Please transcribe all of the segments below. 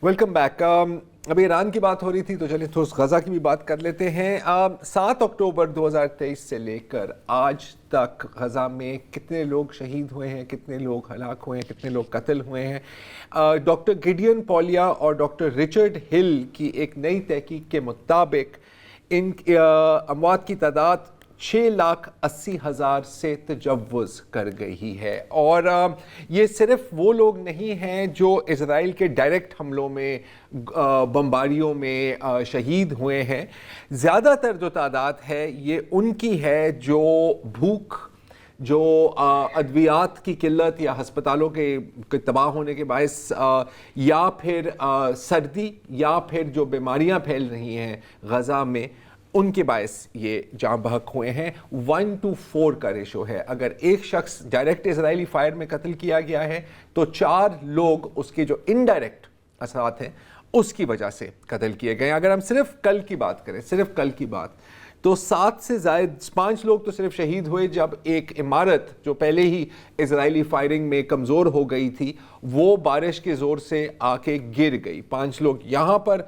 Welcome back. ابھی ایران کی بات ہو رہی تھی تو چلیے تھوڑا غزہ کی بھی بات کر لیتے ہیں. 7 اکتوبر 2023 سے لے کر آج تک غزہ میں کتنے لوگ شہید ہوئے ہیں, کتنے لوگ ہلاک ہوئے ہیں, کتنے لوگ قتل ہوئے ہیں. ڈاکٹر گیڈین پولیا اور ڈاکٹر رچرڈ ہل کی ایک نئی تحقیق کے مطابق ان اموات کی تعداد 6,80,000 سے تجاوز کر گئی ہے. اور یہ صرف وہ لوگ نہیں ہیں جو اسرائیل کے ڈائریکٹ حملوں میں, بمباریوں میں شہید ہوئے ہیں. زیادہ تر جو تعداد ہے یہ ان کی ہے جو بھوک, جو ادویات کی قلت یا ہسپتالوں کے تباہ ہونے کے باعث, یا پھر سردی, یا پھر جو بیماریاں پھیل رہی ہیں غزہ میں, ان کے باعث یہ جاں بحق ہوئے ہیں. 1:4 کا ریشو ہے. اگر ایک شخص ڈائریکٹ اسرائیلی فائر میں قتل کیا گیا ہے تو 4 لوگ اس کے جو انڈائریکٹ اثرات ہیں اس کی وجہ سے قتل کیے گئے. اگر ہم صرف کل کی بات کریں, صرف کل کی بات, تو 7 سے زائد 5 لوگ تو صرف شہید ہوئے جب ایک عمارت جو پہلے ہی اسرائیلی فائرنگ میں کمزور ہو گئی تھی وہ بارش کے زور سے آ کے گر گئی. 5 لوگ یہاں پر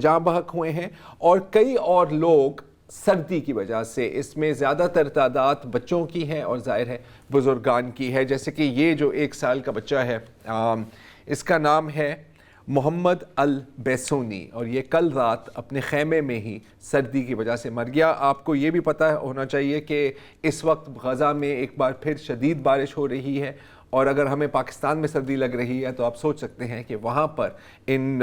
جاں بحق ہوئے ہیں اور کئی اور لوگ سردی کی وجہ سے. اس میں زیادہ تر تعداد بچوں کی ہے اور ظاہر ہے بزرگان کی ہے. جیسے کہ یہ جو 1 سال کا بچہ ہے, اس کا نام ہے محمد البیسونی, اور یہ کل رات اپنے خیمے میں ہی سردی کی وجہ سے مر گیا. آپ کو یہ بھی پتہ ہونا چاہیے کہ اس وقت غزہ میں ایک بار پھر شدید بارش ہو رہی ہے, اور اگر ہمیں پاکستان میں سردی لگ رہی ہے تو آپ سوچ سکتے ہیں کہ وہاں پر ان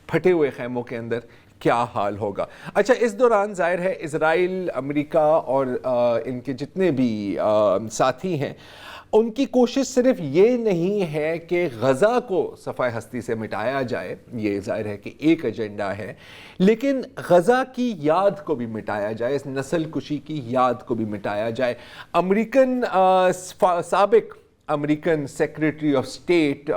پھٹے ہوئے خیموں کے اندر کیا حال ہوگا. اچھا, اس دوران ظاہر ہے اسرائیل, امریکہ اور ان کے جتنے بھی ساتھی ہیں ان کی کوشش صرف یہ نہیں ہے کہ غزہ کو صفحہ ہستی سے مٹایا جائے, یہ ظاہر ہے کہ ایک ایجنڈا ہے, لیکن غزہ کی یاد کو بھی مٹایا جائے, اس نسل کشی کی یاد کو بھی مٹایا جائے. سابق امریکن سیکریٹری آف اسٹیٹ,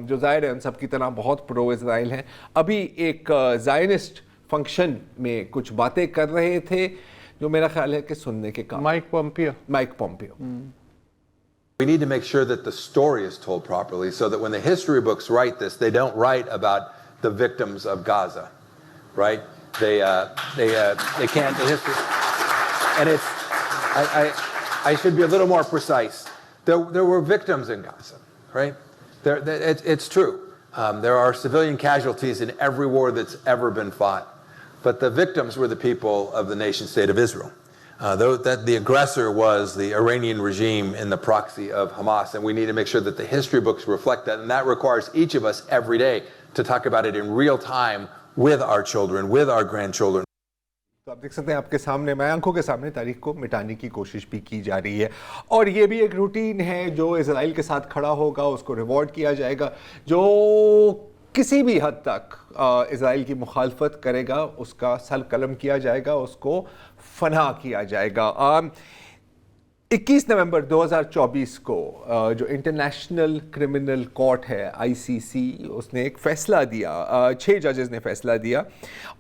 جو ظاہر ہے ان سب کی طرح بہت پرو اسرائیل ہیں, ابھی ایک زائنسٹ فنکشن میں کچھ باتیں کر رہے تھے جو میرا خیال ہے کہ سننے کے کام. Mike Pompeo. We need to make sure that the story is told properly so that when the history books write this, they don't write about the victims of Gaza, right? They can't, the history, and I should be a little more precise. There were victims in Gaza, right? It's true. There are civilian casualties in every war that's ever been fought, but the victims were the people of the nation state of Israel. That the aggressor was the Iranian regime in the proxy of Hamas, and we need to make sure that the history books reflect that, and that requires each of us every day to talk about it in real time with our children, with our grandchildren. تو آپ دیکھ سکتے ہیں آپ کے سامنے, میں آنکھوں کے سامنے تاریخ کو مٹانے کی کوشش بھی کی جا رہی ہے, اور یہ بھی ایک روٹین ہے جو اسرائیل کے ساتھ کھڑا ہوگا اس کو ریوارڈ کیا جائے گا. جو کسی بھی حد تک اسرائیل کی مخالفت کرے گا اس کا سر قلم کیا جائے گا, اس کو فنا کیا جائے گا. 21 نومبر 2024 کو جو انٹرنیشنل کرمنل کورٹ ہے ICC, اس نے ایک فیصلہ دیا, 6 ججز نے فیصلہ دیا,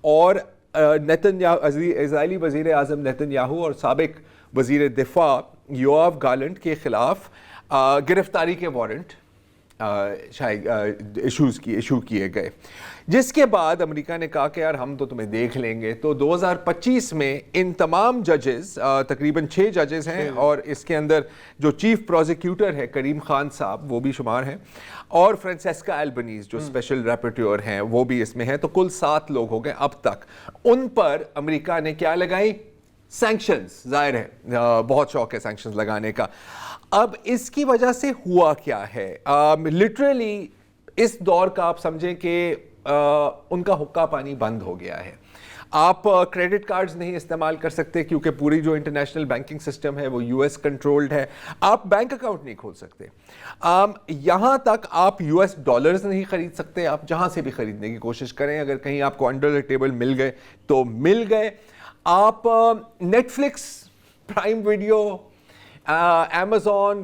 اور اسرائیلی وزیر اعظم نیتن یاہو اور سابق وزیر دفاع یوآف گالنٹ کے خلاف گرفتاری کے وارنٹ ایشو کیے گئے, جس کے بعد امریکہ نے کہا کہ یار ہم تو تمہیں دیکھ لیں گے. تو 2025 میں ان تمام ججز, تقریباً 6 ججز ہیں, اور اس کے اندر جو چیف پروزیکیوٹر ہے کریم خان صاحب وہ بھی شمار ہیں, اور فرانسیسکا البنیز جو اسپیشل ریپورٹر ہیں وہ بھی اس میں ہیں. تو کل 7 لوگ ہو گئے اب تک. ان پر امریکہ نے کیا لگائی؟ سینکشنز. ظاہر ہے بہت شوق ہے سینکشنز لگانے کا. اب اس کی وجہ سے ہوا کیا ہے؟ لٹرلی اس دور کا آپ سمجھیں کہ ان کا حقہ پانی بند ہو گیا ہے. آپ کریڈٹ کارڈز نہیں استعمال کر سکتے کیونکہ پوری جو انٹرنیشنل بینکنگ سسٹم ہے وہ US کنٹرولڈ ہے. آپ بینک اکاؤنٹ نہیں کھول سکتے. یہاں تک آپ US ڈالرز نہیں خرید سکتے. آپ جہاں سے بھی خریدنے کی کوشش کریں, اگر کہیں آپ کو انڈر دا ٹیبل مل گئے تو مل گئے. آپ Netflix, Prime Video, Amazon,